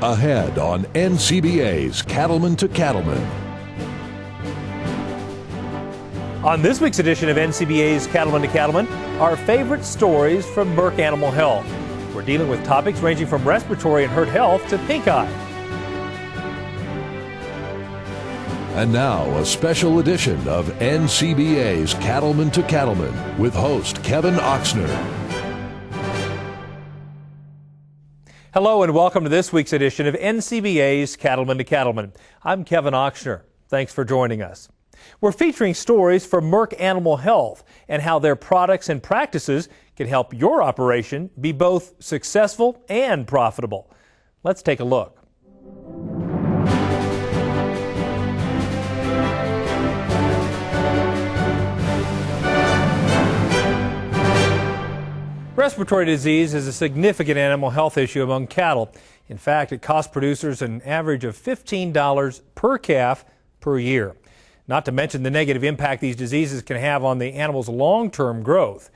Ahead on NCBA's Cattleman to Cattleman. On this week's edition of NCBA's Cattleman to Cattleman, our favorite stories from Merck Animal Health. We're dealing with topics ranging from respiratory and herd health to pink eye. And now, a special edition of NCBA's Cattleman to Cattleman with host Kevin Oxner. Hello and welcome to this week's edition of NCBA's Cattleman to Cattleman. I'm Kevin Oxner. Thanks for joining us. We're featuring stories from Merck Animal Health and how their products and practices can help your operation be both successful and profitable. Let's take a look. Respiratory disease is a significant animal health issue among cattle. In fact, it costs producers an average of $15 per calf per year. Not to mention the negative impact these diseases can have on the animal's long-term growth.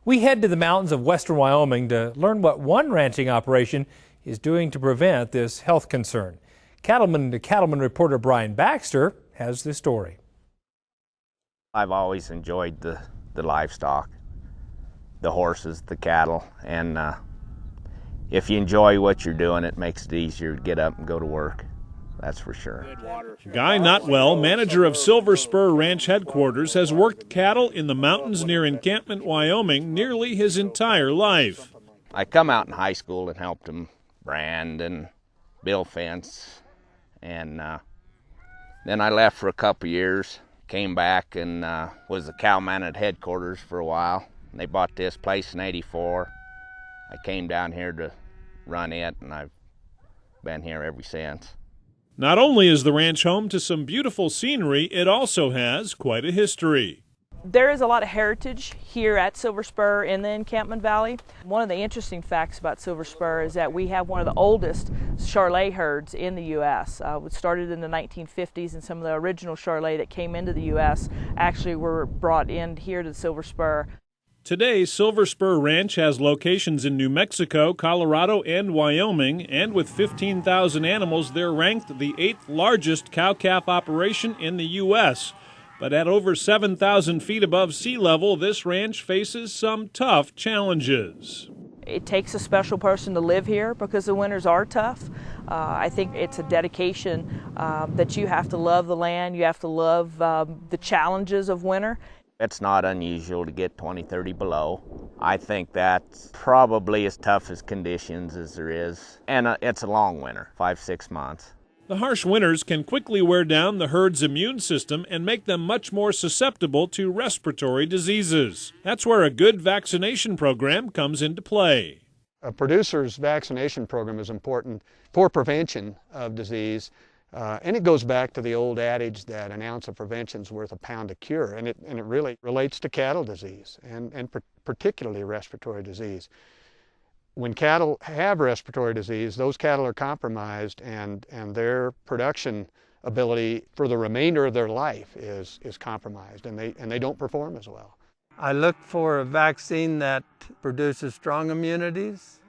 We head to the mountains of western Wyoming to learn what one ranching operation is doing to prevent this health concern. Cattleman to Cattleman reporter Brian Baxter has this story. I've always enjoyed the livestock, the horses, the cattle, and if you enjoy what you're doing, it makes it easier to get up and go to work. That's for sure. Guy Notwell, manager of Silver Spur Ranch headquarters, has worked cattle in the mountains near Encampment, Wyoming, nearly his entire life. I come out in high school and helped him brand and build fence, and then I left for a couple years, came back and was the cowman at headquarters for a while. They bought this place in '84. I came down here to run it, and I've been here ever since. Not only is the ranch home to some beautiful scenery, it also has quite a history. There is a lot of heritage here at Silver Spur in the Encampment Valley. One of the interesting facts about Silver Spur is that we have one of the oldest Charolais herds in the U.S. It started in the 1950s, and some of the original Charolais that came into the U.S. actually were brought in here to Silver Spur. Today, Silver Spur Ranch has locations in New Mexico, Colorado, and Wyoming, and with 15,000 animals, they're ranked the 8th largest cow-calf operation in the U.S. But at over 7,000 feet above sea level, this ranch faces some tough challenges. It takes a special person to live here because the winters are tough. I think it's a dedication that you have to love the land, you have to love the challenges of winter. It's not unusual to get 20, 30 below. I think that's probably as tough as conditions as there is. And it's a long winter, 5-6 months. The harsh winters can quickly wear down the herd's immune system and make them much more susceptible to respiratory diseases. That's where a good vaccination program comes into play. A producer's vaccination program is important for prevention of disease. And it goes back to the old adage that an ounce of prevention is worth a pound of cure, and it really relates to cattle disease and particularly respiratory disease. When cattle have respiratory disease, those cattle are compromised, and their production ability for the remainder of their life is compromised, and they don't perform as well. I look for a vaccine that produces strong immunities,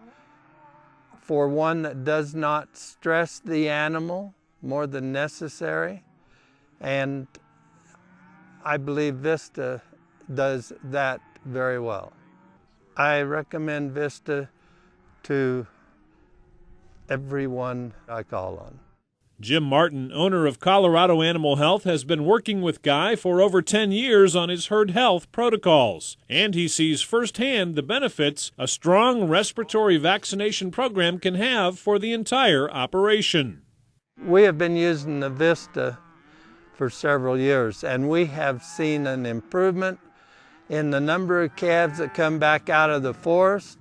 for one that does not stress the animal more than necessary, and I believe Vista does that very well. I recommend Vista to everyone I call on. Jim Martin, owner of Colorado Animal Health, has been working with Guy for over 10 years on his herd health protocols, and he sees firsthand the benefits a strong respiratory vaccination program can have for the entire operation. We have been using the Vista for several years, and we have seen an improvement in the number of calves that come back out of the forest.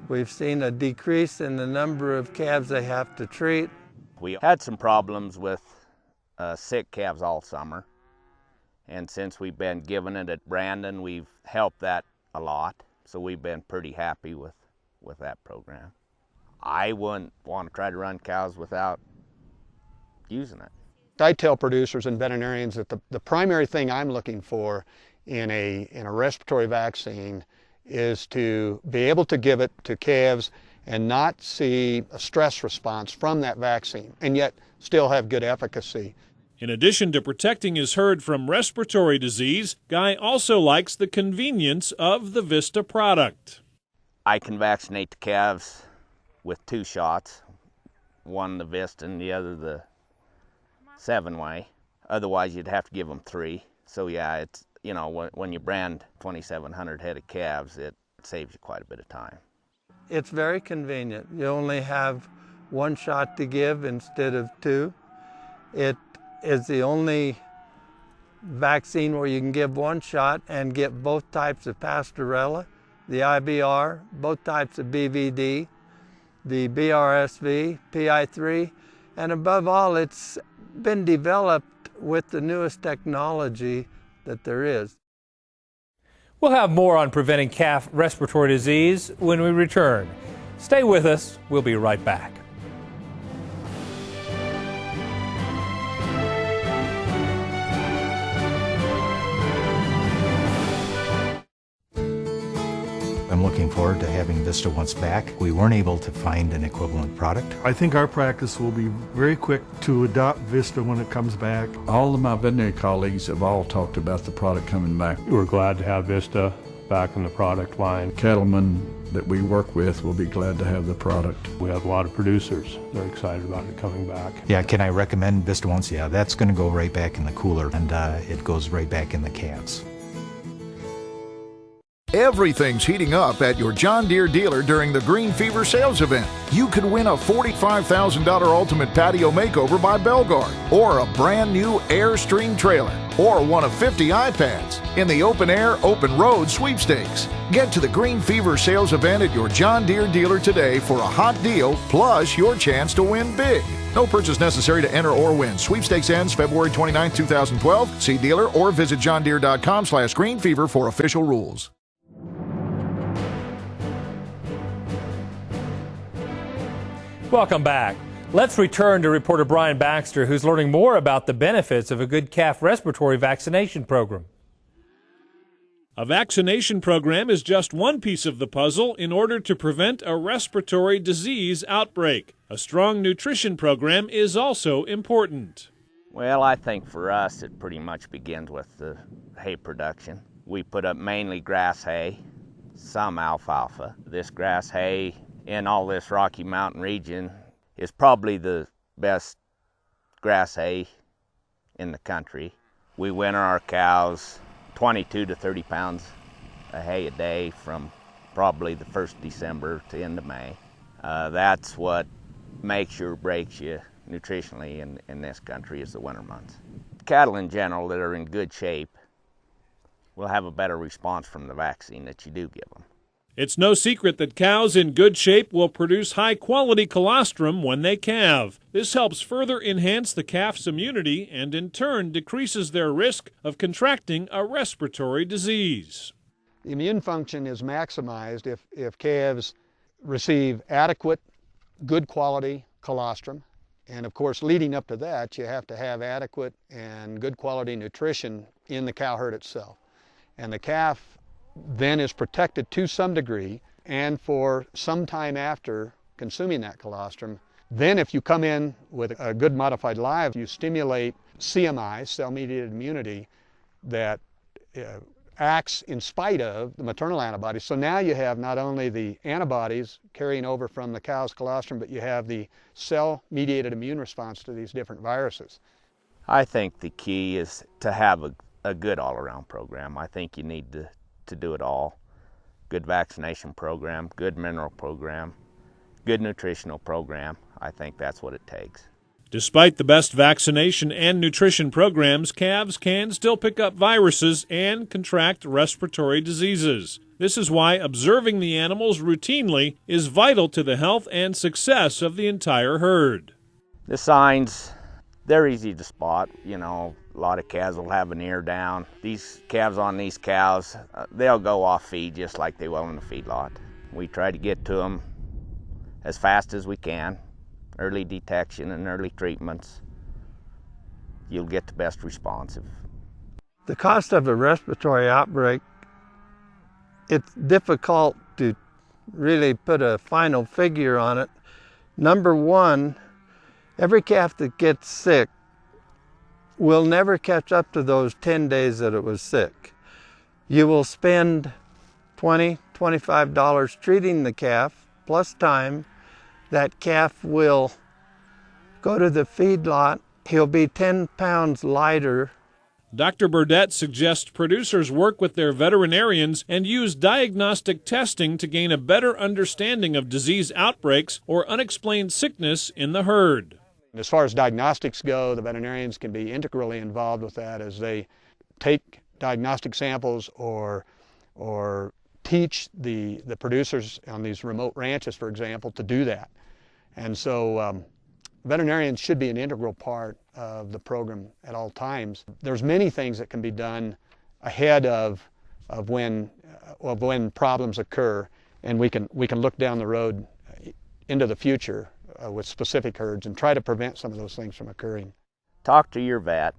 We've seen a decrease in the number of calves they have to treat. We had some problems with sick calves all summer, and since we've been giving it at Brandon, we've helped that a lot, so we've been pretty happy with that program. I wouldn't want to try to run cows without using it. I tell producers and veterinarians that the primary thing I'm looking for in a respiratory vaccine is to be able to give it to calves and not see a stress response from that vaccine, and yet still have good efficacy. In addition to protecting his herd from respiratory disease, Guy also likes the convenience of the Vista product. I can vaccinate the calves with 2 shots, one the Vista and the other the 7-way. Otherwise, you'd have to give them 3. So yeah, it's, you know, when you brand 2,700 head of calves, it saves you quite a bit of time. It's very convenient. You only have 1 shot to give instead of 2. It is the only vaccine where you can give 1 shot and get both types of Pastorella, the IBR, both types of BVD, the BRSV, PI3, and above all, it's been developed with the newest technology that there is. We'll have more on preventing calf respiratory disease when we return. Stay with us. We'll be right back. I'm looking forward to having Vista once back. We weren't able to find an equivalent product. I think our practice will be very quick to adopt Vista when it comes back. All of my veterinary colleagues have all talked about the product coming back. We're glad to have Vista back in the product line. Cattlemen that we work with will be glad to have the product. We have a lot of producers. They're excited about it coming back. Yeah, can I recommend Vista once? Yeah, that's going to go right back in the cooler, and it goes right back in the calves. Everything's heating up at your John Deere dealer during the Green Fever sales event. You could win a $45,000 Ultimate Patio Makeover by Belgard, or a brand new Airstream trailer, or one of 50 iPads in the Open Air, Open Road sweepstakes. Get to the Green Fever sales event at your John Deere dealer today for a hot deal, plus your chance to win big. No purchase necessary to enter or win. Sweepstakes ends February 29, 2012. See dealer or visit johndeere.com/greenfever for official rules. Welcome back. Let's return to reporter Brian Baxter, who's learning more about the benefits of a good calf respiratory vaccination program. A vaccination program is just one piece of the puzzle in order to prevent a respiratory disease outbreak. A strong nutrition program is also important. Well, I think for us it pretty much begins with the hay production. We put up mainly grass hay, some alfalfa. This grass hay in all this Rocky Mountain region is probably the best grass hay in the country. We winter our cows 22 to 30 pounds of hay a day from probably the 1st December to end of May. That's what makes you or breaks you nutritionally in this country is the winter months. Cattle in general that are in good shape will have a better response from the vaccine that you do give them. It's no secret that cows in good shape will produce high-quality colostrum when they calve. This helps further enhance the calf's immunity and in turn decreases their risk of contracting a respiratory disease. The immune function is maximized if calves receive adequate, good quality colostrum. And of course, leading up to that, you have to have adequate and good quality nutrition in the cow herd itself. And the calf then is protected to some degree, and for some time after consuming that colostrum, then if you come in with a good modified live, you stimulate CMI, cell-mediated immunity, that acts in spite of the maternal antibodies. So now you have not only the antibodies carrying over from the cow's colostrum, but you have the cell-mediated immune response to these different viruses. I think the key is to have a good all-around program. I think you need to do it all. Good vaccination program, good mineral program, good nutritional program. I think that's what it takes. Despite the best vaccination and nutrition programs, calves can still pick up viruses and contract respiratory diseases. This is why observing the animals routinely is vital to the health and success of the entire herd. The signs, they're easy to spot. You know, a lot of calves will have an ear down. These calves on these cows, they'll go off feed just like they will in the feedlot. We try to get to them as fast as we can. Early detection and early treatments, you'll get the best response. The cost of a respiratory outbreak, it's difficult to really put a final figure on it. Number one, every calf that gets sick will never catch up to those 10 days that it was sick. You will spend $20, $25 treating the calf, plus time. That calf will go to the feedlot. He'll be 10 pounds lighter. Dr. Burdett suggests producers work with their veterinarians and use diagnostic testing to gain a better understanding of disease outbreaks or unexplained sickness in the herd. As far as diagnostics go, the veterinarians can be integrally involved with that as they take diagnostic samples or teach the producers on these remote ranches, for example, to do that. And so veterinarians should be an integral part of the program at all times. There's many things that can be done ahead of when problems occur, and we can look down the road into the future with specific herds and try to prevent some of those things from occurring. Talk to your vet,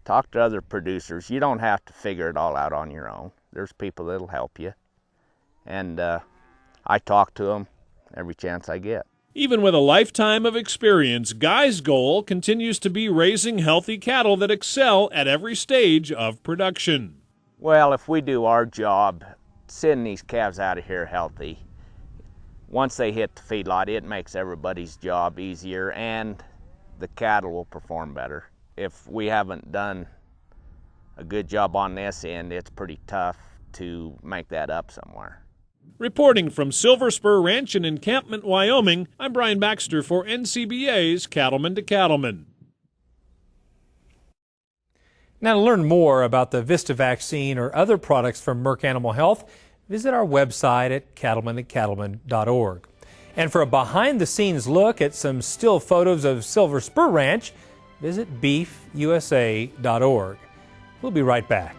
talk to other producers. You don't have to figure it all out on your own. There's people that'll help you, and I talk to them every chance I get. Even with a lifetime of experience, Guy's goal continues to be raising healthy cattle that excel at every stage of production. Well, if we do our job, sending these calves out of here healthy, once they hit the feedlot, it makes everybody's job easier and the cattle will perform better. If we haven't done a good job on this end, it's pretty tough to make that up somewhere. Reporting from Silver Spur Ranch in Encampment, Wyoming, I'm Brian Baxter for NCBA's Cattleman to Cattleman. Now, to learn more about the Vista vaccine or other products from Merck Animal Health, visit our website at cattlemantocattleman.org. And for a behind-the-scenes look at some still photos of Silver Spur Ranch, visit beefusa.org. We'll be right back.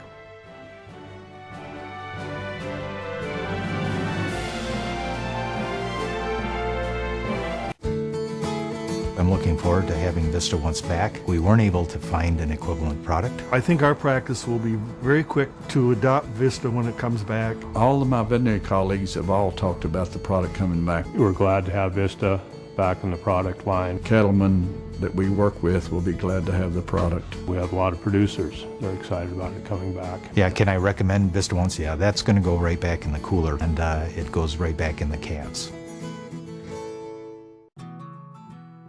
I'm looking forward to having Vista once back. We weren't able to find an equivalent product. I think our practice will be very quick to adopt Vista when it comes back. All of my veterinary colleagues have all talked about the product coming back. We're glad to have Vista back in the product line. Cattlemen that we work with will be glad to have the product. We have a lot of producers. They're excited about it coming back. Yeah, can I recommend Vista once? Yeah, that's going to go right back in the cooler, and it goes right back in the calves.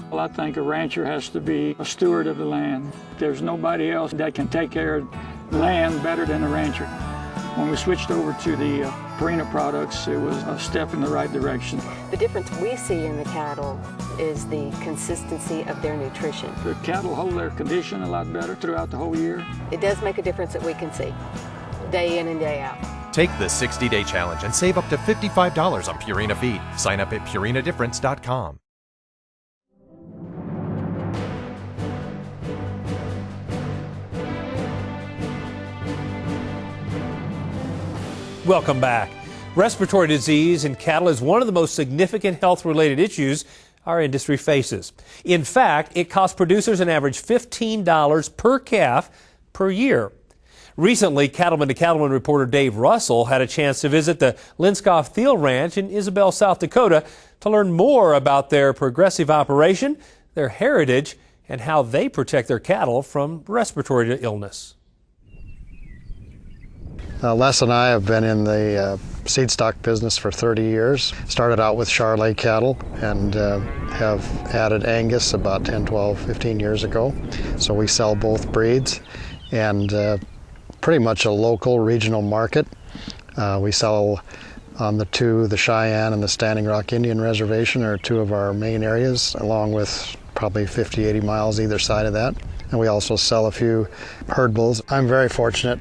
Well, I think a rancher has to be a steward of the land. There's nobody else that can take care of the land better than a rancher. When we switched over to the Purina products, it was a step in the right direction. The difference we see in the cattle is the consistency of their nutrition. The cattle hold their condition a lot better throughout the whole year. It does make a difference that we can see, day in and day out. Take the 60-day challenge and save up to $55 on Purina feed. Sign up at purinadifference.com. Welcome back. Respiratory disease in cattle is one of the most significant health-related issues our industry faces. In fact, it costs producers an average $15 per calf per year. Recently, Cattleman to Cattleman reporter Dave Russell had a chance to visit the Linscoff Thiel Ranch in Isabel, South Dakota, to learn more about their progressive operation, their heritage, and how they protect their cattle from respiratory illness. Les and I have been in the seed stock business for 30 years. Started out with Charolais cattle and have added Angus about 10, 12, 15 years ago. So we sell both breeds and pretty much a local regional market. We sell on the Cheyenne and the Standing Rock Indian Reservation are two of our main areas, along with probably 50, 80 miles either side of that. And we also sell a few herd bulls. I'm very fortunate.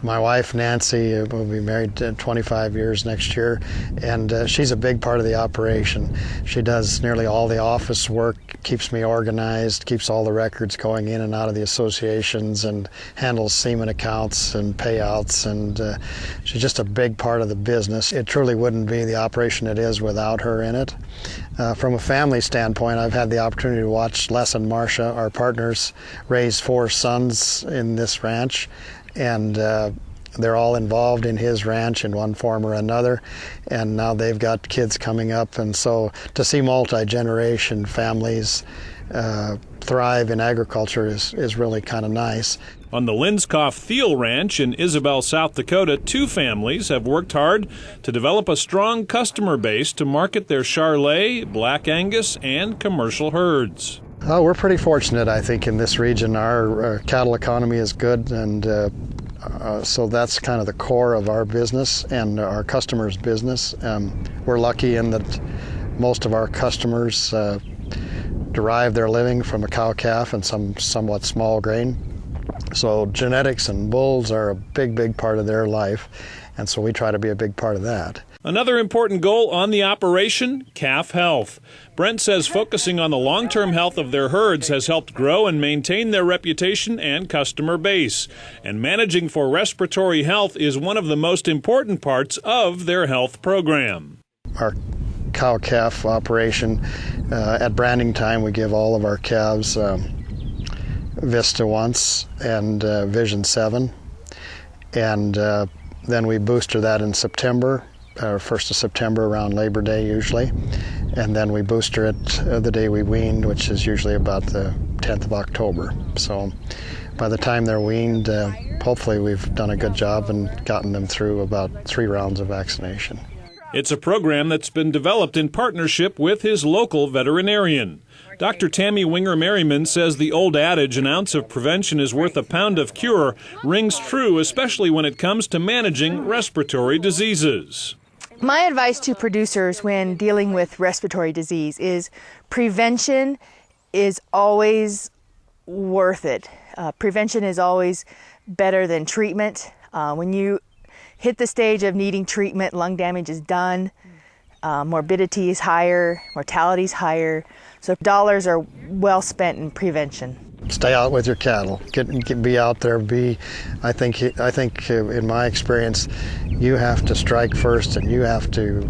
My wife, Nancy, will be married 25 years next year, and she's a big part of the operation. She does nearly all the office work, keeps me organized, keeps all the records going in and out of the associations, and handles semen accounts and payouts, and she's just a big part of the business. It truly wouldn't be the operation it is without her in it. From a family standpoint, I've had the opportunity to watch Les and Marcia, our partners, raise 4 sons in this ranch. And They're all involved in his ranch in one form or another, and now they've got kids coming up, and so to see multi-generation families thrive in agriculture is really kind of nice. On the Linskopf-Thiel Ranch in Isabel, South Dakota, 2 families have worked hard to develop a strong customer base to market their Charolais, Black Angus, and commercial herds. We're pretty fortunate, I think, in this region. Our cattle economy is good, and so that's kind of the core of our business and our customers' business. We're lucky in that most of our customers derive their living from a cow-calf and some somewhat small grain. So genetics and bulls are a big part of their life, and so we try to be a big part of that. Another important goal on the operation, calf health. Brent says focusing on the long-term health of their herds has helped grow and maintain their reputation and customer base. And managing for respiratory health is one of the most important parts of their health program. Our cow-calf operation, at branding time, we give all of our calves Vista once and Vision 7, and then we booster that in September, 1st of September around Labor Day usually, and then we booster it the day we wean, which is usually about the 10th of October. So by the time they're weaned, hopefully we've done a good job and gotten them through about 3 rounds of vaccination. It's a program that's been developed in partnership with his local veterinarian. Dr. Tammy Winger-Merriman says the old adage, an ounce of prevention is worth a pound of cure, rings true, especially when it comes to managing respiratory diseases. My advice to producers when dealing with respiratory disease is prevention is always worth it. Prevention is always better than treatment. When you hit the stage of needing treatment, lung damage is done, morbidity is higher, mortality is higher, so dollars are well spent in prevention. Stay out with your cattle. Be out there. I think in my experience, you have to strike first, and you have to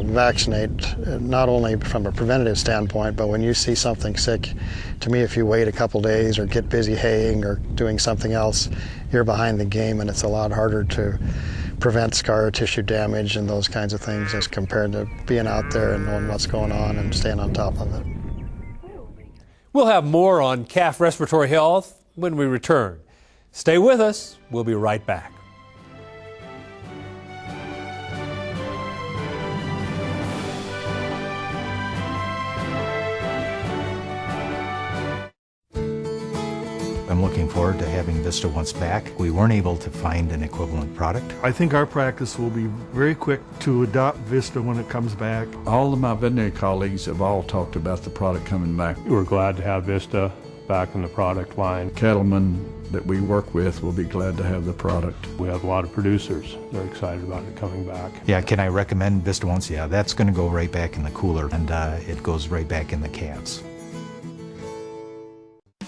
vaccinate, not only from a preventative standpoint, but when you see something sick. To me, if you wait a couple days or get busy haying or doing something else, you're behind the game, and it's a lot harder to prevent scar tissue damage and those kinds of things as compared to being out there and knowing what's going on and staying on top of it. We'll have more on calf respiratory health when we return. Stay with us. We'll be right back. I'm looking forward to having Vista once back. We weren't able to find an equivalent product. I think our practice will be very quick to adopt Vista when it comes back. All of my veterinary colleagues have all talked about the product coming back. We're glad to have Vista back in the product line. Cattlemen that we work with will be glad to have the product. We have a lot of producers. They're excited about it coming back. Yeah, can I recommend Vista once? Yeah, that's going to go right back in the cooler, and it goes right back in the calves.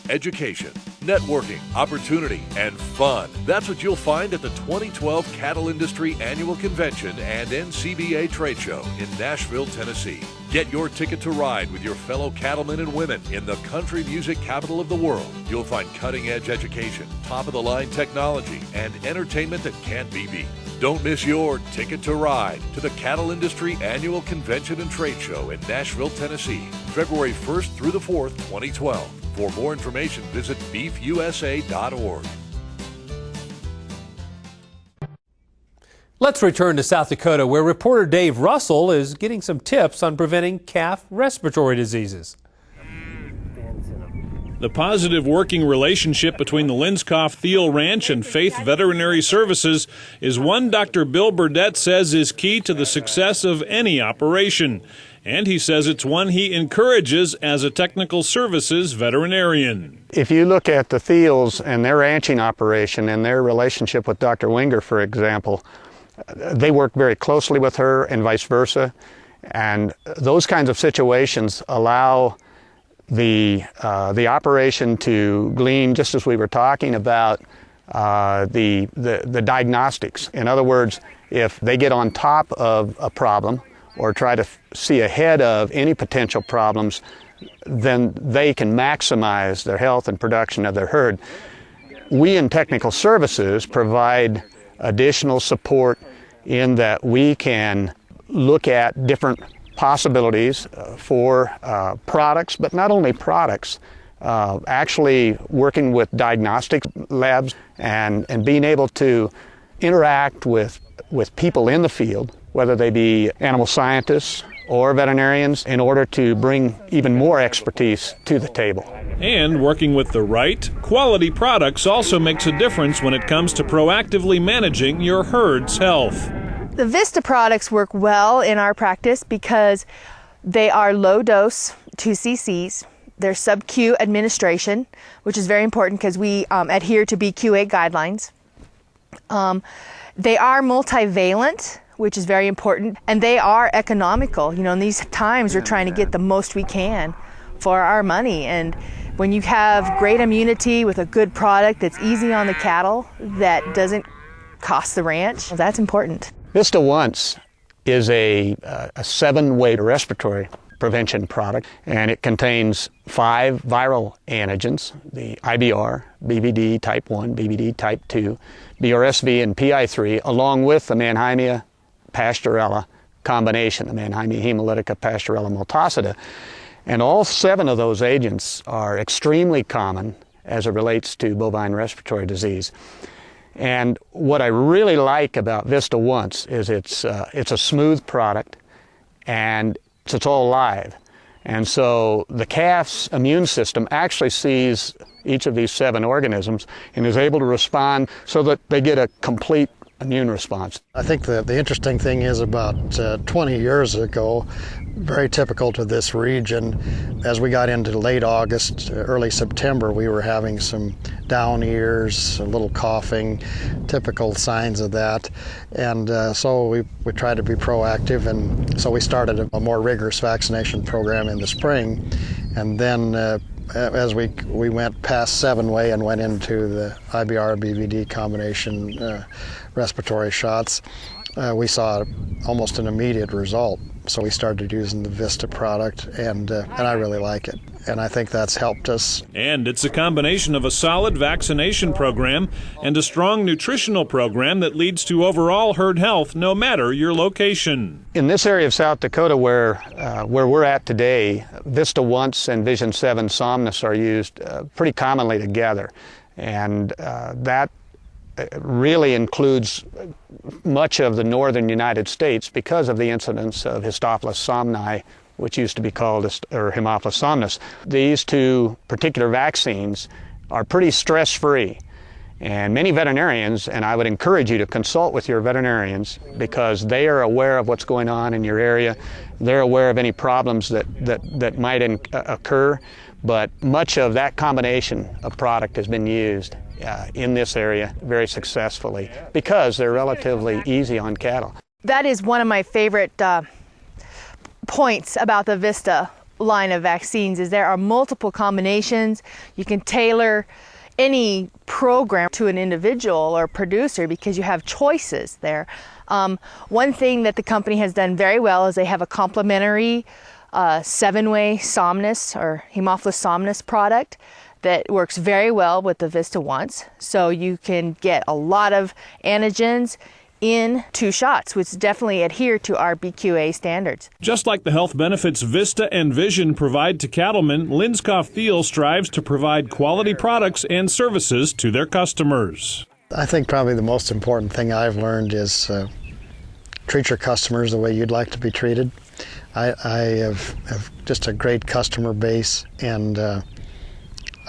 Education, networking, opportunity, and fun. That's what you'll find at the 2012 Cattle Industry Annual Convention and NCBA Trade Show in Nashville, Tennessee. Get your ticket to ride with your fellow cattlemen and women in the country music capital of the world. You'll find cutting-edge education, top-of-the-line technology, and entertainment that can't be beat. Don't miss your ticket to ride to the Cattle Industry Annual Convention and Trade Show in Nashville, Tennessee, February 1st through the 4th, 2012. For more information, visit beefusa.org. Let's return to South Dakota, where reporter Dave Russell is getting some tips on preventing calf respiratory diseases. The positive working relationship between the Linskopf-Thiel Ranch and Faith Veterinary Services is one Dr. Bill Burdett says is key to the success of any operation. And he says it's one he encourages as a technical services veterinarian. If you look at the Thiels and their ranching operation and their relationship with Dr. Winger, for example, they work very closely with her and vice versa. And those kinds of situations allow the operation to glean, just as we were talking about, the diagnostics. In other words, if they get on top of a problem or try to see ahead of any potential problems, then they can maximize their health and production of their herd. We in technical services provide additional support in that we can look at different possibilities for products, but not only products, actually working with diagnostic labs and being able to interact with people in the field, whether they be animal scientists or veterinarians, in order to bring even more expertise to the table. And working with the right, quality products also makes a difference when it comes to proactively managing your herd's health. The Vista products work well in our practice because they are low dose, 2 cc's. They're sub-Q administration, which is very important because we adhere to BQA guidelines. They are multivalent, which is very important, and they are economical. You know, in these times we're trying to get the most we can for our money, and when you have great immunity with a good product that's easy on the cattle, that doesn't cost the ranch, that's important. Vista Once is a 7-way respiratory prevention product, and it contains 5 viral antigens: the IBR, BVD type 1, BVD type 2, BRSV, and PI3, along with the Mannheimia pastorella combination, the Mannheimia hemolytica pastorella multocida. And all 7 of those agents are extremely common as it relates to bovine respiratory disease. And what I really like about Vista Once is it's a smooth product, and it's all live. And so the calf's immune system actually sees each of these 7 organisms and is able to respond so that they get a complete immune response. I think the interesting thing is about 20 years ago, very typical to this region, as we got into late August, early September, we were having some down ears, a little coughing, typical signs of that. And so we tried to be proactive, and so we started a more rigorous vaccination program in the spring. And then as we went past 7-way and went into the IBR-BVD combination respiratory shots, we saw almost an immediate result. So we started using the Vista product, and I really like it. And I think that's helped us. And it's a combination of a solid vaccination program and a strong nutritional program that leads to overall herd health no matter your location. In this area of South Dakota where we're at today, Vista Once and Vision 7 Somnus are used pretty commonly together. And that really includes much of the northern United States because of the incidence of Histophilus somni, which used to be called Haemophilus somnus. These 2 particular vaccines are pretty stress-free. And many veterinarians, and I would encourage you to consult with your veterinarians, because they are aware of what's going on in your area. They're aware of any problems that might occur. But much of that combination of product has been used in this area very successfully because they're relatively easy on cattle. That is one of my favorite points about the Vista line of vaccines, is there are multiple combinations. You can tailor any program to an individual or producer because you have choices there. One thing that the company has done very well is they have a complementary 7-way Somnus or Haemophilus somnus product that works very well with the Vista Once. So you can get a lot of antigens in 2 shots, which definitely adhere to our BQA standards. Just like the health benefits Vista and Vision provide to cattlemen, Linskopf Thiel strives to provide quality products and services to their customers. I think probably the most important thing I've learned is treat your customers the way you'd like to be treated. I have just a great customer base, and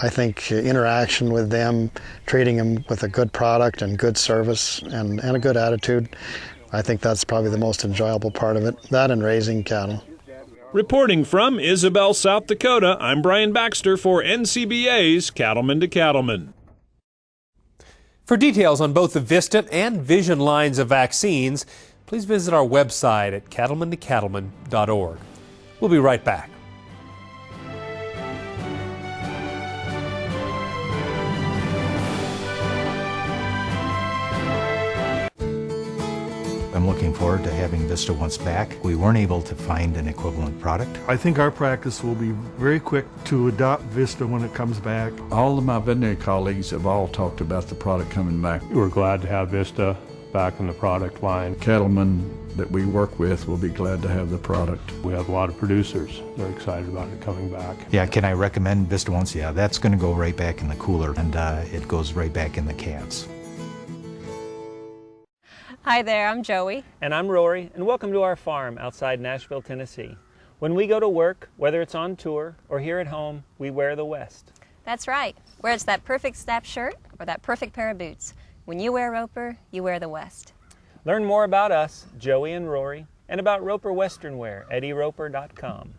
I think interaction with them, treating them with a good product and good service and a good attitude, I think that's probably the most enjoyable part of it, that and raising cattle. Reporting from Isabel, South Dakota, I'm Brian Baxter for NCBA's Cattleman to Cattleman. For details on both the Vista and Vision lines of vaccines, please visit our website at cattlemantocattleman.org. We'll be right back. I'm looking forward to having Vista Once back. We weren't able to find an equivalent product. I think our practice will be very quick to adopt Vista when it comes back. All of my veterinary colleagues have all talked about the product coming back. We're glad to have Vista back in the product line. Cattlemen that we work with will be glad to have the product. We have a lot of producers. They're excited about it coming back. Yeah, can I recommend Vista once? Yeah, that's going to go right back in the cooler, and it goes right back in the calves. Hi there, I'm Joey. And I'm Rory, and welcome to our farm outside Nashville, Tennessee. When we go to work, whether it's on tour or here at home, we wear the West. That's right. Whether it's that perfect snap shirt or that perfect pair of boots, when you wear Roper, you wear the West. Learn more about us, Joey and Rory, and about Roper Western Wear at eroper.com.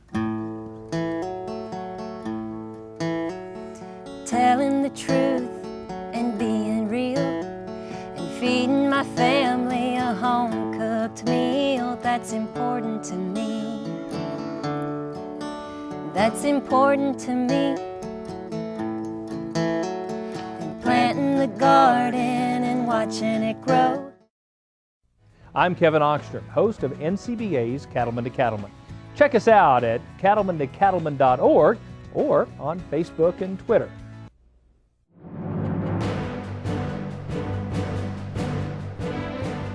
Telling the truth and being real and feeding my family a home-cooked meal, that's important to me. That's important to me. And planting the garden and watching it grow. I'm Kevin Ockstrom, host of NCBA's Cattleman to Cattleman. Check us out at cattlemantocattleman.org or on Facebook and Twitter.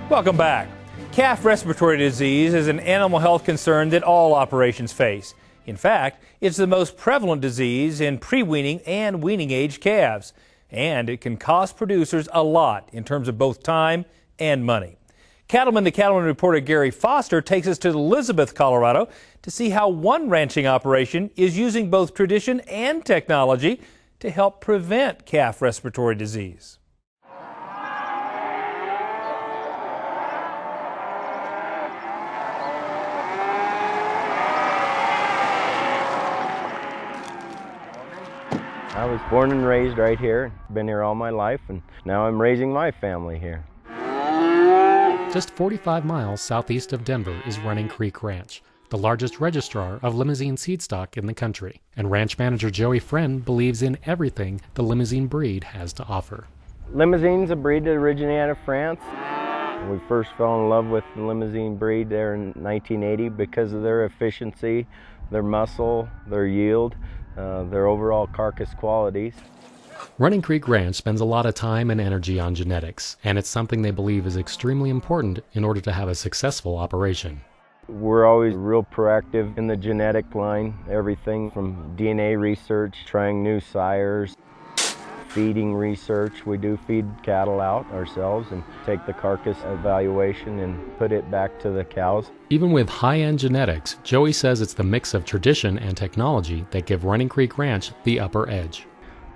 Welcome back. Calf respiratory disease is an animal health concern that all operations face. In fact, it's the most prevalent disease in pre-weaning and weaning age calves, and it can cost producers a lot in terms of both time and money. Cattleman to Cattleman reporter Gary Foster takes us to Elizabeth, Colorado, to see how one ranching operation is using both tradition and technology to help prevent calf respiratory disease. I was born and raised right here, been here all my life, and now I'm raising my family here. Just 45 miles southeast of Denver is Running Creek Ranch, the largest registrar of limousine seed stock in the country. And ranch manager Joey Friend believes in everything the limousine breed has to offer. Limousine's a breed that originated out of France. We first fell in love with the limousine breed there in 1980 because of their efficiency, their muscle, their yield, their overall carcass qualities. Running Creek Ranch spends a lot of time and energy on genetics, and it's something they believe is extremely important in order to have a successful operation. We're always real proactive in the genetic line, everything from DNA research, trying new sires, feeding research. We do feed cattle out ourselves and take the carcass evaluation and put it back to the cows. Even with high-end genetics, Joey says it's the mix of tradition and technology that give Running Creek Ranch the upper edge.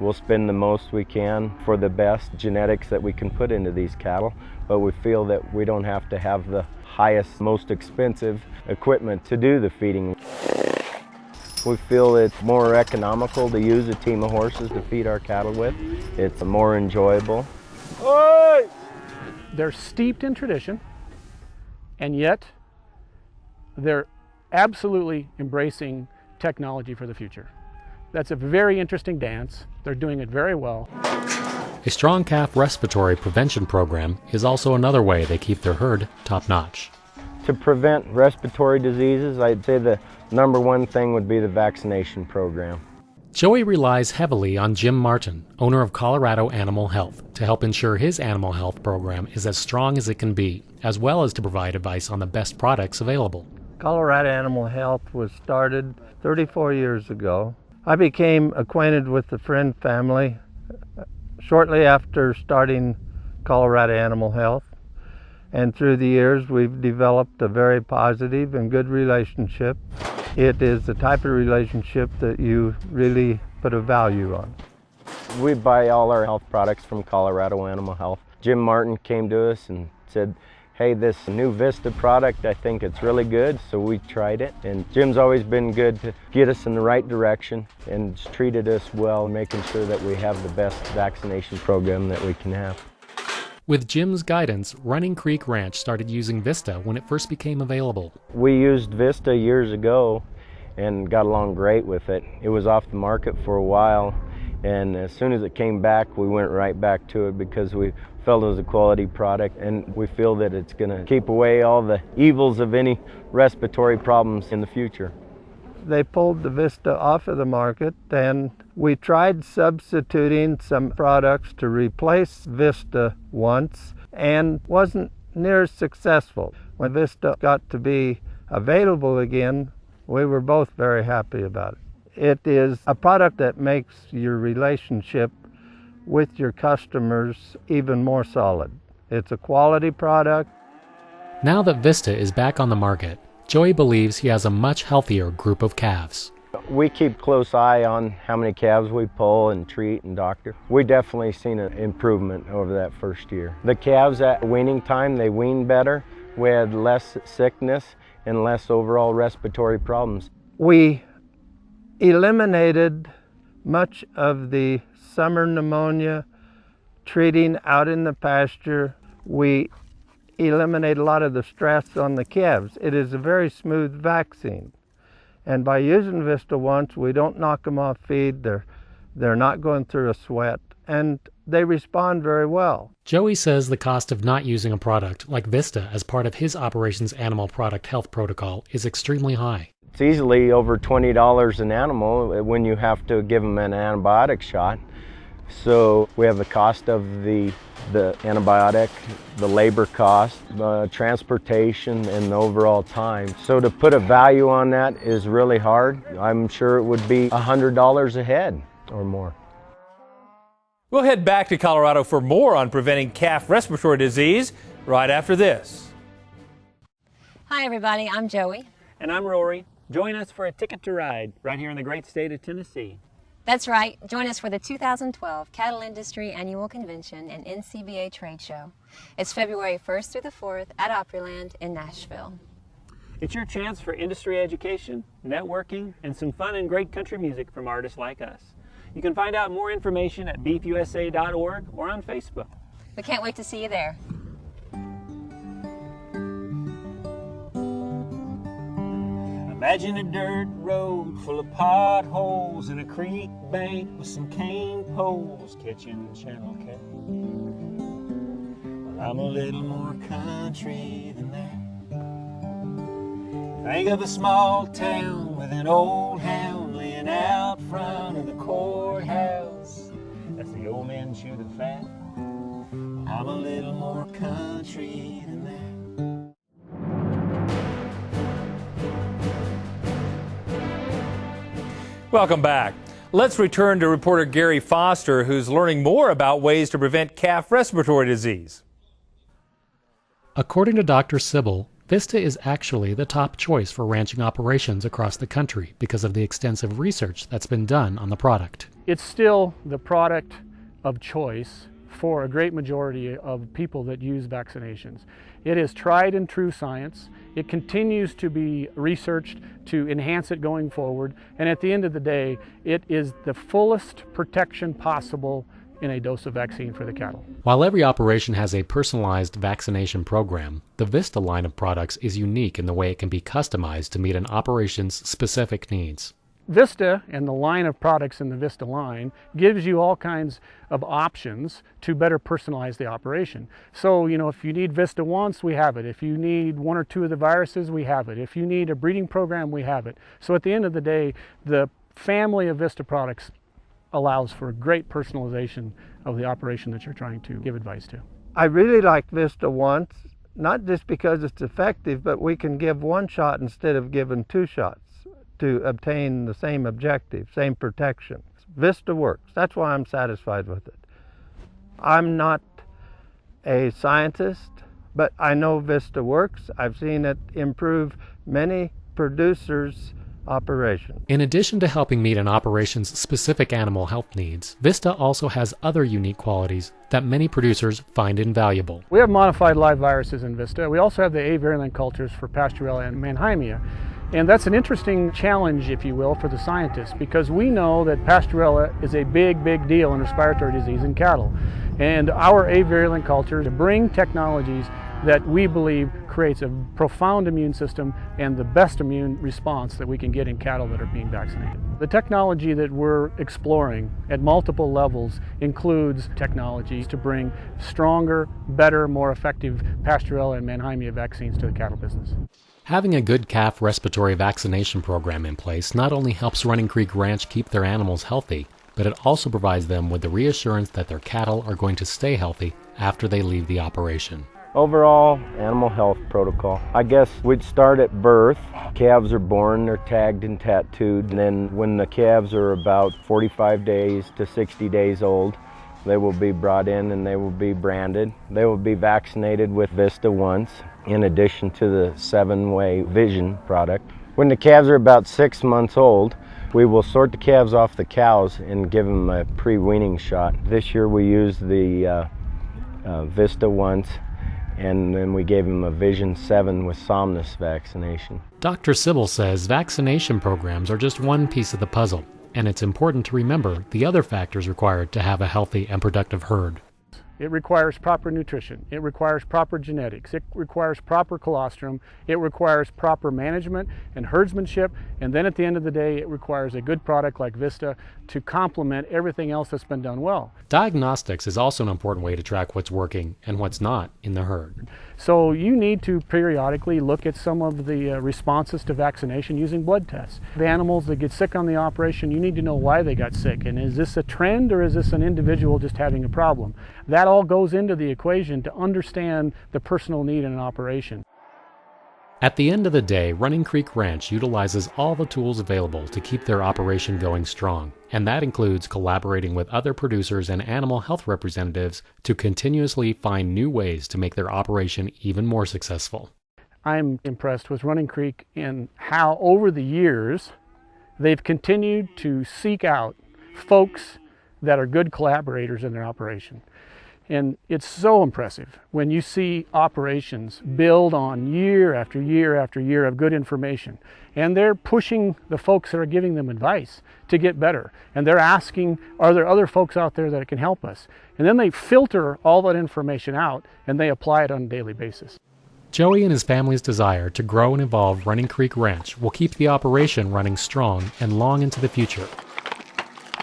We'll spend the most we can for the best genetics that we can put into these cattle, but we feel that we don't have to have the highest, most expensive equipment to do the feeding. We feel it's more economical to use a team of horses to feed our cattle with. It's more enjoyable. They're steeped in tradition, and yet they're absolutely embracing technology for the future. That's a very interesting dance. They're doing it very well. A strong calf respiratory prevention program is also another way they keep their herd top-notch. To prevent respiratory diseases, I'd say the number one thing would be the vaccination program. Joey relies heavily on Jim Martin, owner of Colorado Animal Health, to help ensure his animal health program is as strong as it can be, as well as to provide advice on the best products available. Colorado Animal Health was started 34 years ago. I became acquainted with the Friend family shortly after starting Colorado Animal Health, and through the years we've developed a very positive and good relationship. It is the type of relationship that you really put a value on. We buy all our health products from Colorado Animal Health. Jim Martin came to us and said, hey, this new Vista product, I think it's really good, so we tried it. And Jim's always been good to get us in the right direction and treated us well, making sure that we have the best vaccination program that we can have. With Jim's guidance, Running Creek Ranch started using Vista when it first became available. We used Vista years ago and got along great with it. It was off the market for a while, and as soon as it came back, we went right back to it because we felt it was a quality product, and we feel that it's going to keep away all the evils of any respiratory problems in the future. They pulled the Vista off of the market, and we tried substituting some products to replace Vista once, and wasn't near as successful. When Vista got to be available again, we were both very happy about it. It is a product that makes your relationship with your customers even more solid. It's a quality product. Now that Vista is back on the market, Joey believes he has a much healthier group of calves. We keep close eye on how many calves we pull and treat and doctor. We definitely seen an improvement over that first year. The calves at weaning time, they wean better. We had less sickness and less overall respiratory problems. We eliminated much of the summer pneumonia treating out in the pasture. We eliminate a lot of the stress on the calves. It is a very smooth vaccine. And by using Vista once, we don't knock them off feed. They're not going through a sweat, and they respond very well. Joey says the cost of not using a product like Vista as part of his operation's animal product health protocol is extremely high. It's easily over $20 an animal when you have to give them an antibiotic shot. So we have the cost of the antibiotic, the labor cost, the transportation, and the overall time. So to put a value on that is really hard. I'm sure it would be $100 a head or more. We'll head back to Colorado for more on preventing calf respiratory disease right after this. Hi everybody, I'm Joey. And I'm Rory. Join us for a ticket to ride right here in the great state of Tennessee. That's right. Join us for the 2012 Cattle Industry Annual Convention and NCBA Trade Show. It's February 1st through the 4th at Opryland in Nashville. It's your chance for industry education, networking, and some fun and great country music from artists like us. You can find out more information at beefusa.org or on Facebook. We can't wait to see you there. Imagine a dirt road full of potholes and a creek bank with some cane poles catching channel cat. Well, I'm a little more country than that. Think of a small town with an old hound laying out front of the courthouse. That's the old man chew the fat. I'm a little more country than that. Welcome back. Let's return to reporter Gary Foster, who's learning more about ways to prevent calf respiratory disease. According to Dr. Sybil, Vista is actually the top choice for ranching operations across the country because of the extensive research that's been done on the product. It's still the product of choice for a great majority of people that use vaccinations. It is tried and true science. It continues to be researched to enhance it going forward. And at the end of the day, it is the fullest protection possible in a dose of vaccine for the cattle. While every operation has a personalized vaccination program, the Vista line of products is unique in the way it can be customized to meet an operation's specific needs. Vista and the line of products in the Vista line gives you all kinds of options to better personalize the operation. So, if you need Vista once, we have it. If you need one or two of the viruses, we have it. If you need a breeding program, we have it. So at the end of the day, the family of Vista products allows for great personalization of the operation that you're trying to give advice to. I really like Vista once, not just because it's effective, but we can give one shot instead of giving two shots to obtain the same objective, same protection. Vista works. That's why I'm satisfied with it. I'm not a scientist, but I know Vista works. I've seen it improve many producers' operations. In addition to helping meet an operation's specific animal health needs, Vista also has other unique qualities that many producers find invaluable. We have modified live viruses in Vista. We also have the avirulent cultures for Pasteurella and Mannheimia. And that's an interesting challenge, if you will, for the scientists, because we know that Pasteurella is a big, big deal in respiratory disease in cattle. And our avirulent cultures bring technologies that we believe creates a profound immune system and the best immune response that we can get in cattle that are being vaccinated. The technology that we're exploring at multiple levels includes technologies to bring stronger, better, more effective Pasteurella and Mannheimia vaccines to the cattle business. Having a good calf respiratory vaccination program in place not only helps Running Creek Ranch keep their animals healthy, but it also provides them with the reassurance that their cattle are going to stay healthy after they leave the operation. Overall animal health protocol, I guess we'd start at birth. Calves are born, they're tagged and tattooed, and then when the calves are about 45 days to 60 days old, they will be brought in and they will be branded. They will be vaccinated with Vista once, in addition to the 7-way Vision product. When the calves are about 6 months old, we will sort the calves off the cows and give them a pre-weaning shot. This year we used the Vista once, and then we gave him a Vision 7 with Somnus vaccination. Dr. Sybil says vaccination programs are just one piece of the puzzle, and it's important to remember the other factors required to have a healthy and productive herd. It requires proper nutrition. It requires proper genetics. It requires proper colostrum. It requires proper management and herdsmanship. And then at the end of the day, it requires a good product like Vista to complement everything else that's been done well. Diagnostics is also an important way to track what's working and what's not in the herd. So you need to periodically look at some of the responses to vaccination using blood tests. The animals that get sick on the operation, you need to know why they got sick. And is this a trend or is this an individual just having a problem? That all goes into the equation to understand the personal need in an operation. At the end of the day, Running Creek Ranch utilizes all the tools available to keep their operation going strong, and that includes collaborating with other producers and animal health representatives to continuously find new ways to make their operation even more successful. I'm impressed with Running Creek in how over the years they've continued to seek out folks that are good collaborators in their operation. And it's so impressive when you see operations build on year after year after year of good information. And they're pushing the folks that are giving them advice to get better. And they're asking, are there other folks out there that can help us? And then they filter all that information out and they apply it on a daily basis. Joey and his family's desire to grow and evolve Running Creek Ranch will keep the operation running strong and long into the future.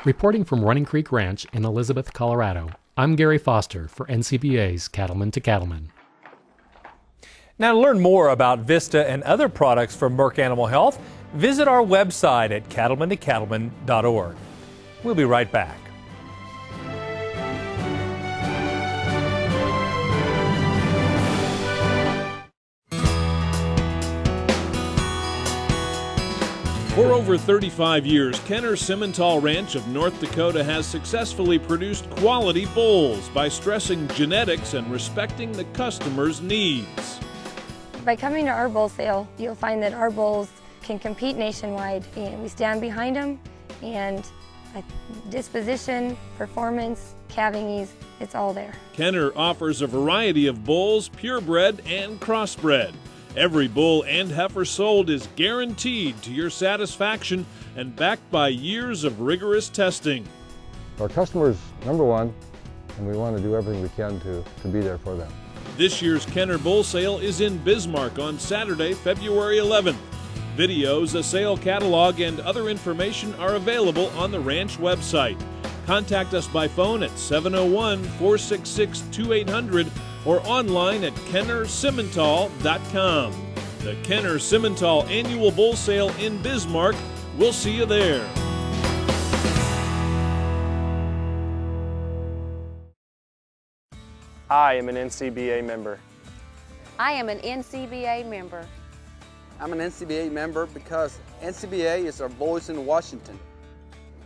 Reporting from Running Creek Ranch in Elizabeth, Colorado, I'm Gary Foster for NCBA's Cattleman to Cattleman. Now, to learn more about Vista and other products from Merck Animal Health, visit our website at cattlemantocattleman.org. We'll be right back. For over 35 years, Kenner Simmental Ranch of North Dakota has successfully produced quality bulls by stressing genetics and respecting the customer's needs. By coming to our bull sale, you'll find that our bulls can compete nationwide, and we stand behind them, and disposition, performance, calving ease, it's all there. Kenner offers a variety of bulls, purebred and crossbred. Every bull and heifer sold is guaranteed to your satisfaction and backed by years of rigorous testing. Our customers, number one, and we want to do everything we can to be there for them. This year's Kenner Bull Sale is in Bismarck on Saturday, February 11th. Videos, a sale catalog, and other information are available on the ranch website. Contact us by phone at 701-466-2800 or online at KennerSimmental.com. The Kenner Simmental Annual Bull Sale in Bismarck. We'll see you there. I am an NCBA member. I am an NCBA member. I'm an NCBA member because NCBA is our voice in Washington.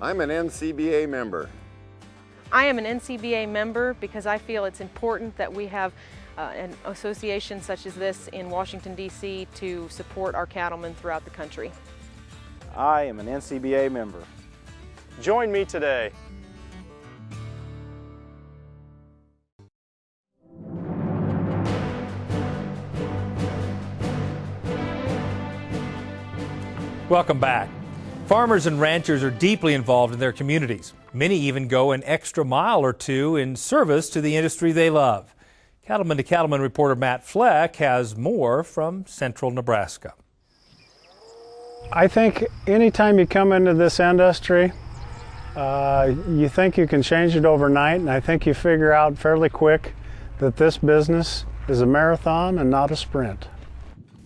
I'm an NCBA member. I am an NCBA member because I feel it's important that we have an association such as this in Washington, D.C. to support our cattlemen throughout the country. I am an NCBA member. Join me today. Welcome back. Farmers and ranchers are deeply involved in their communities. Many even go an extra mile or two in service to the industry they love. Cattleman to Cattleman reporter Matt Fleck has more from central Nebraska. I think anytime you come into this industry, you think you can change it overnight, and I think you figure out fairly quick that this business is a marathon and not a sprint.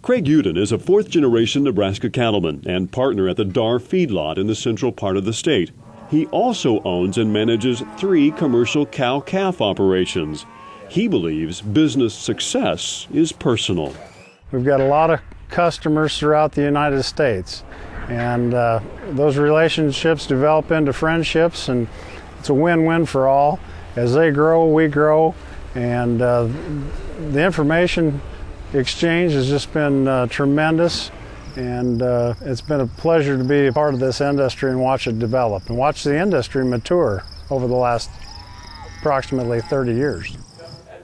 Craig Uden is a fourth-generation Nebraska cattleman and partner at the Dar feedlot in the central part of the state. He also owns and manages 3 commercial cow-calf operations. He believes business success is personal. We've got a lot of customers throughout the United States, and those relationships develop into friendships, and it's a win-win for all. As they grow, we grow, and the information exchange has just been tremendous, and it's been a pleasure to be a part of this industry and watch it develop and watch the industry mature over the last approximately 30 years.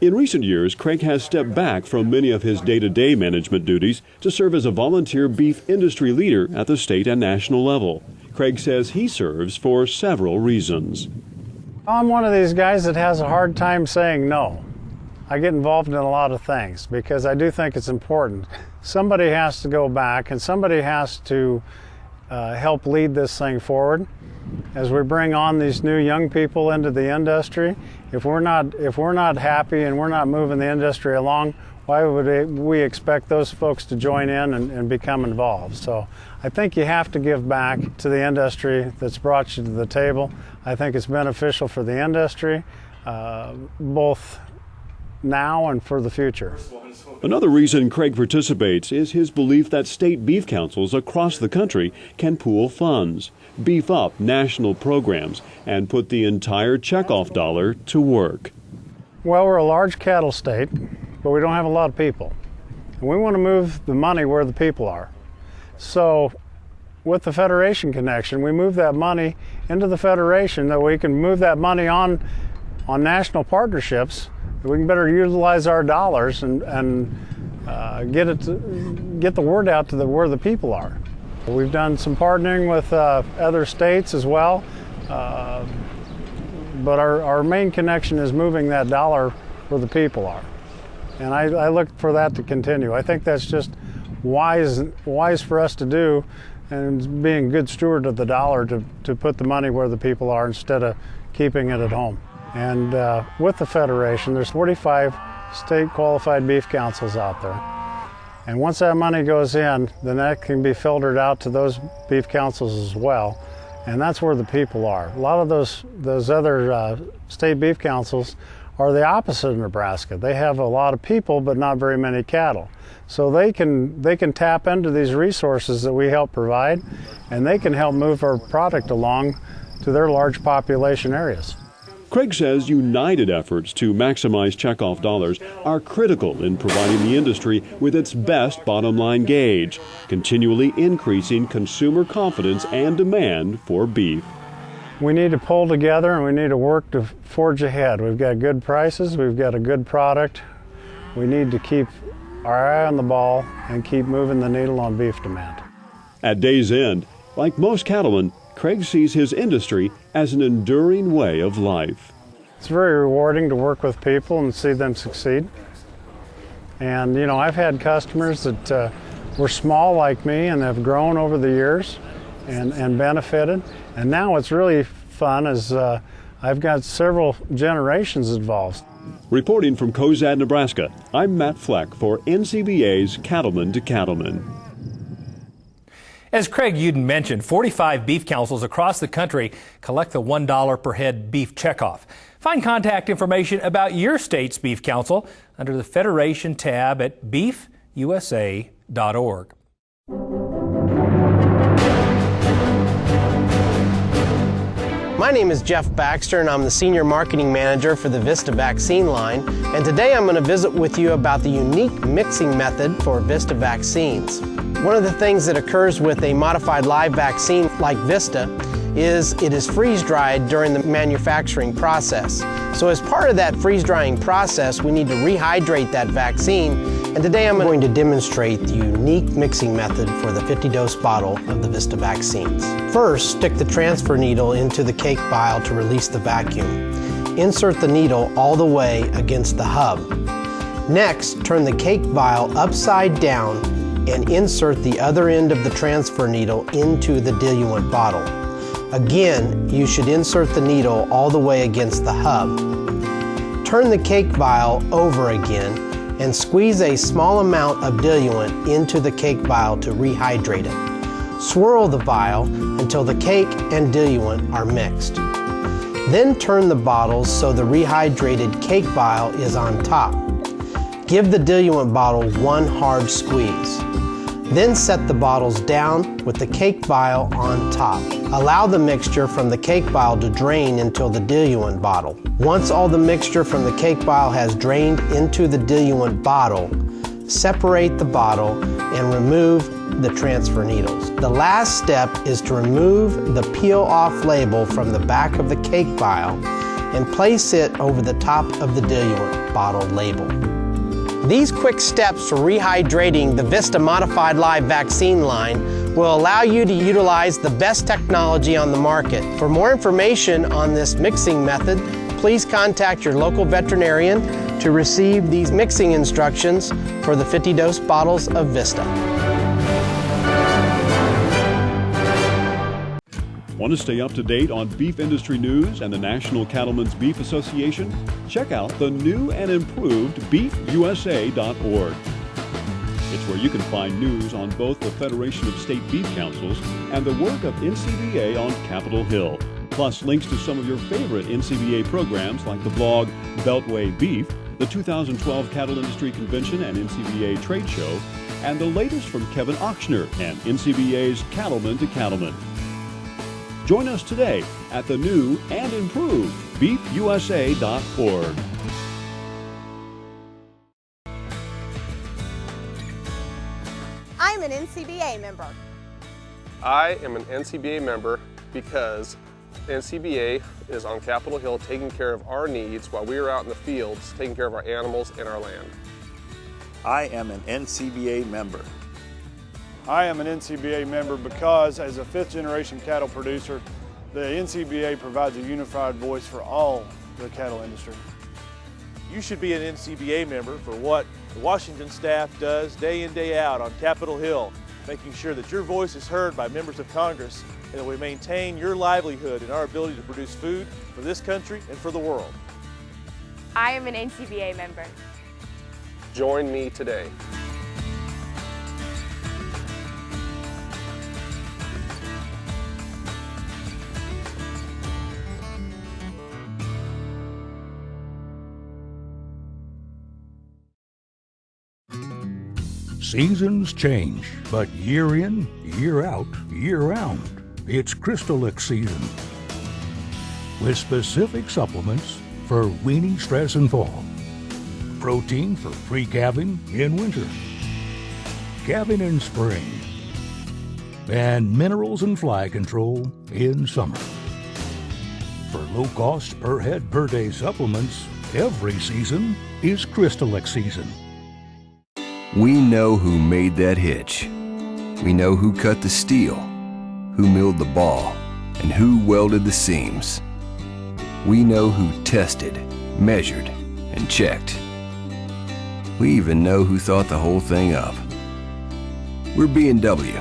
In recent years, Craig has stepped back from many of his day-to-day management duties to serve as a volunteer beef industry leader at the state and national level. Craig says he serves for several reasons. I'm one of these guys that has a hard time saying no. I get involved in a lot of things because I do think it's important. Somebody has to go back and somebody has to help lead this thing forward. As we bring on these new young people into the industry, if we're not happy and we're not moving the industry along, why would we expect those folks to join in and become involved? So I think you have to give back to the industry that's brought you to the table. I think it's beneficial for the industry, both now and for the future. Another reason Craig participates is his belief that state beef councils across the country can pool funds, beef up national programs, and put the entire checkoff dollar to work. Well, we're a large cattle state, but we don't have a lot of people. And we want to move the money where the people are. So with the Federation connection, we move that money into the Federation, that we can move that money on national partnerships. We can better utilize our dollars and get the word out to where the people are. We've done some partnering with other states as well, but our main connection is moving that dollar where the people are. And I look for that to continue. I think that's just wise for us to do, and being a good steward of the dollar to put the money where the people are instead of keeping it at home. And with the Federation, there's 45 state qualified beef councils out there. And once that money goes in, then that can be filtered out to those beef councils as well. And that's where the people are. A lot of those other state beef councils are the opposite of Nebraska. They have a lot of people, but not very many cattle. So they can tap into these resources that we help provide, and they can help move our product along to their large population areas. Craig says united efforts to maximize checkoff dollars are critical in providing the industry with its best bottom line gauge, continually increasing consumer confidence and demand for beef. We need to pull together and we need to work to forge ahead. We've got good prices, we've got a good product. We need to keep our eye on the ball and keep moving the needle on beef demand. At day's end, like most cattlemen, Craig sees his industry as an enduring way of life. It's very rewarding to work with people and see them succeed. And you know, I've had customers that were small like me and have grown over the years and benefited. And now it's really fun as I've got several generations involved. Reporting from Cozad, Nebraska, I'm Matt Fleck for NCBA's Cattleman to Cattleman. As Craig Uden mentioned, 45 beef councils across the country collect the $1 per head beef checkoff. Find contact information about your state's beef council under the Federation tab at beefusa.org. My name is Jeff Baxter and I'm the Senior Marketing Manager for the Vista vaccine line, and today I'm going to visit with you about the unique mixing method for Vista vaccines. One of the things that occurs with a modified live vaccine like Vista is it is freeze-dried during the manufacturing process. So as part of that freeze-drying process, we need to rehydrate that vaccine, and today I'm going to demonstrate the unique mixing method for the 50-dose bottle of the Vista vaccines. First, stick the transfer needle into the cake vial to release the vacuum. Insert the needle all the way against the hub. Next, turn the cake vial upside down and insert the other end of the transfer needle into the diluent bottle. Again, you should insert the needle all the way against the hub. Turn the cake vial over again and squeeze a small amount of diluent into the cake vial to rehydrate it. Swirl the vial until the cake and diluent are mixed. Then turn the bottles so the rehydrated cake vial is on top. Give the diluent bottle one hard squeeze. Then set the bottles down with the cake vial on top. Allow the mixture from the cake vial to drain into the diluent bottle. Once all the mixture from the cake vial has drained into the diluent bottle, separate the bottle and remove the transfer needles. The last step is to remove the peel-off label from the back of the cake vial and place it over the top of the diluent bottle label. These quick steps for rehydrating the Vista Modified Live vaccine line will allow you to utilize the best technology on the market. For more information on this mixing method, please contact your local veterinarian to receive these mixing instructions for the 50-dose bottles of Vista. Want to stay up to date on beef industry news and the National Cattlemen's Beef Association? Check out the new and improved BeefUSA.org. It's where you can find news on both the Federation of State Beef Councils and the work of NCBA on Capitol Hill, plus links to some of your favorite NCBA programs like the blog Beltway Beef, the 2012 Cattle Industry Convention and NCBA Trade Show, and the latest from Kevin Ochsner and NCBA's Cattleman to Cattleman. Join us today at the new and improved BeefUSA.org. I'm an NCBA member. I am an NCBA member because NCBA is on Capitol Hill taking care of our needs while we are out in the fields taking care of our animals and our land. I am an NCBA member. I am an NCBA member because, as a fifth-generation cattle producer, the NCBA provides a unified voice for all the cattle industry. You should be an NCBA member for what the Washington staff does day in, day out on Capitol Hill, making sure that your voice is heard by members of Congress and that we maintain your livelihood and our ability to produce food for this country and for the world. I am an NCBA member. Join me today. Seasons change, but year in, year out, year round, it's Crystalix season. With specific supplements for weaning stress in fall, protein for pre-calving in winter, calving in spring, and minerals and fly control in summer. For low-cost per-head, per-day supplements, every season is Crystalix season. We know who made that hitch. We know who cut the steel, who milled the ball, and who welded the seams. We know who tested, measured, and checked. We even know who thought the whole thing up. We're B&W,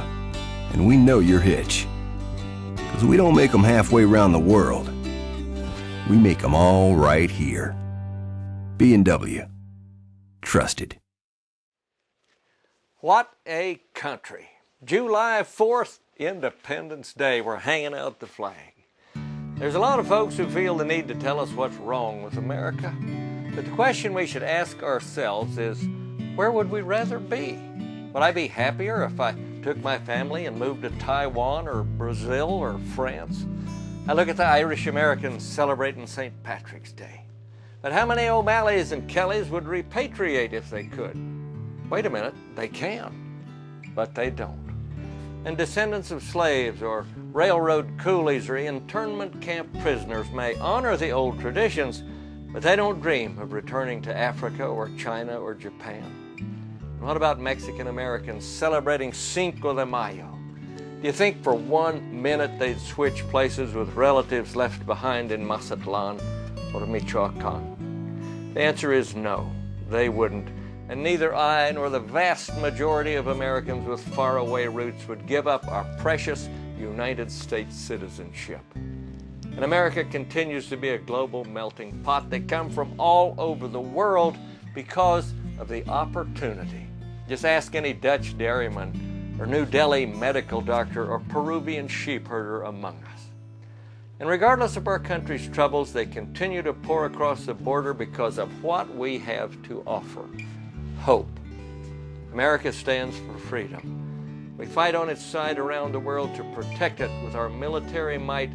and we know your hitch. Because we don't make them halfway around the world. We make them all right here. B&W. Trusted. What a country. July 4th, Independence Day. We're hanging out the flag. There's a lot of folks who feel the need to tell us what's wrong with America. But the question we should ask ourselves is, where would we rather be? Would I be happier if I took my family and moved to Taiwan or Brazil or France? I look at the Irish Americans celebrating St. Patrick's Day. But how many O'Malleys and Kellys would repatriate if they could? Wait a minute, they can, but they don't. And descendants of slaves or railroad coolies or internment camp prisoners may honor the old traditions, but they don't dream of returning to Africa or China or Japan. And what about Mexican Americans celebrating Cinco de Mayo? Do you think for 1 minute they'd switch places with relatives left behind in Mazatlan or Michoacan? The answer is no, they wouldn't. And neither I nor the vast majority of Americans with faraway roots would give up our precious United States citizenship. And America continues to be a global melting pot. They come from all over the world because of the opportunity. Just ask any Dutch dairyman or New Delhi medical doctor or Peruvian sheep herder among us. And regardless of our country's troubles, they continue to pour across the border because of what we have to offer: hope. America stands for freedom. We fight on its side around the world to protect it with our military might,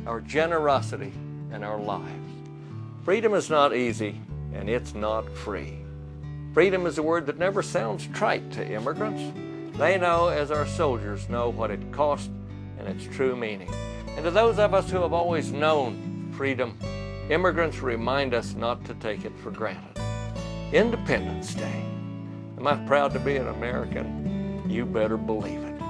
our generosity, and our lives. Freedom is not easy, and it's not free. Freedom is a word that never sounds trite to immigrants. They know, as our soldiers know, what it costs and its true meaning. And to those of us who have always known freedom, immigrants remind us not to take it for granted. Independence Day. Am I proud to be an American? You better believe it.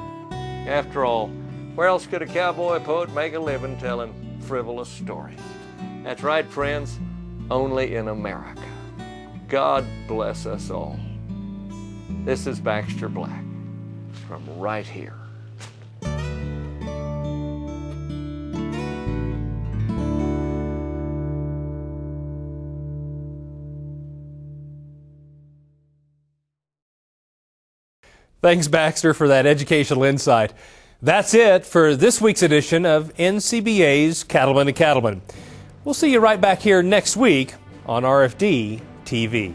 After all, where else could a cowboy poet make a living telling frivolous stories? That's right, friends, only in America. God bless us all. This is Baxter Black from right here. Thanks, Baxter, for that educational insight. That's it for this week's edition of NCBA's Cattleman to Cattleman. We'll see you right back here next week on RFD TV.